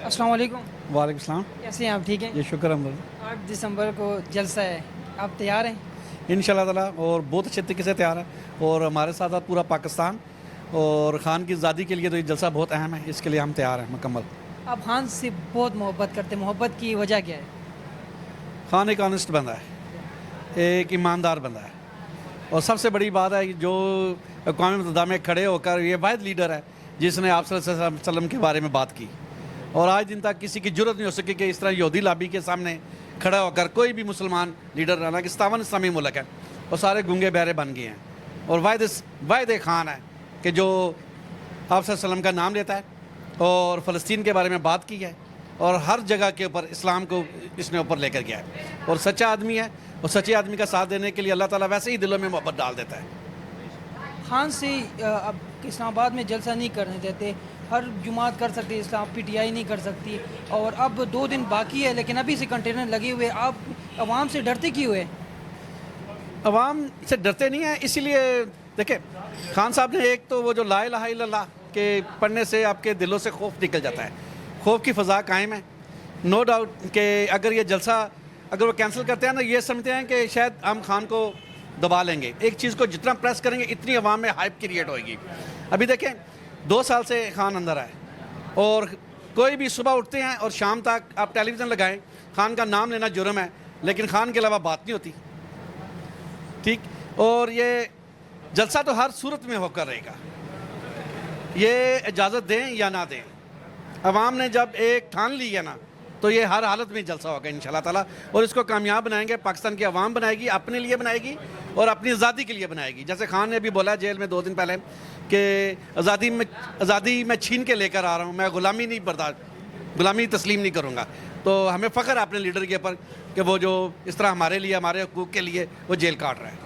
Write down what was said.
अस्सलाम वालेकुम। वालेकुम सलाम। कैसे हैं आप? ठीक हैं? ये शुक्र हम 8 दिसंबर को जलसा है, आप तैयार हैं? इंशाल्लाह ताला और बहुत अच्छे तरीके से तैयार है। और हमारे साथ साथ पूरा पाकिस्तान और ख़ान की आज़ादी के लिए तो ये जलसा बहुत अहम है, इसके लिए हम तैयार हैं मुकम्मल। आप खान से बहुत मोहब्बत करते हैं, मोहब्बत की वजह क्या है? ख़ान एक ऑनेस्ट बंदा है, एक ईमानदार बंदा है, और सबसे बड़ी बात है कि जो अक़वाम मुत्तहिदा में खड़े होकर ये वाहिद लीडर है जिसने आप सल्लल्लाहु अलैहि वसल्लम के बारे में बात की। और आज दिन तक किसी की जरूरत नहीं हो सकी कि इस तरह यहूदी लाबी के सामने खड़ा होकर कोई भी मुसलमान लीडर रहना कि 57 इस्लामी मुल्क है और सारे गूंगे बहरे बन गए हैं। और वाहिद खान है कि जो आप वसल्लम का नाम लेता है और फ़लस्तीन के बारे में बात की है और हर जगह के ऊपर इस्लाम को इसने ऊपर लेकर गया है और सच्चा आदमी है। और सच्चे आदमी का साथ देने के लिए अल्लाह ताला वैसे ही दिलों में मोहब्बत डाल देता है। खान से अब इस्लामाबाद में जलसा नहीं करने देते, हर जुमात कर सकती है, इस्लाम पीटीआई नहीं कर सकती, और अब 2 दिन बाकी है लेकिन अभी से कंटेनर लगे हुए। आप आवाम से डरते क्यों हुए? अवाम से डरते नहीं हैं, इसीलिए देखें खान साहब ने एक तो वो जो ला इलाहा इल्लल्लाह के पढ़ने से आपके दिलों से खौफ निकल जाता है, खौफ की फ़ज़ा कायम है। नो डाउट कि अगर ये जलसा अगर वो कैंसिल करते हैं ना, ये समझते हैं कि शायद हम खान को दबा लेंगे। एक चीज़ को जितना प्रेस करेंगे इतनी अवाम में हाइप क्रिएट होगी। अभी देखें 2 साल से खान अंदर है और कोई भी सुबह उठते हैं और शाम तक आप टेलीविज़न लगाएं, खान का नाम लेना जुर्म है, लेकिन खान के अलावा बात नहीं होती। ठीक, और ये जलसा तो हर सूरत में होकर रहेगा, ये इजाज़त दें या ना दें। अवाम ने जब एक ठान ली है ना, तो ये हर हालत में जलसा होगा इंशाल्लाह ताला, और इसको कामयाब बनाएंगे। पाकिस्तान की अवाम बनाएगी, अपने लिए बनाएगी और अपनी आज़ादी के लिए बनाएगी। जैसे खान ने भी बोला जेल में 2 दिन पहले कि आज़ादी मैं छीन के लेकर आ रहा हूँ, मैं गुलामी तस्लीम नहीं करूँगा। तो हमें फ़ख्र है अपने लीडर के ऊपर कि वो जो इस तरह हमारे लिए, हमारे हकूक़ के लिए वो जेल काट रहा है।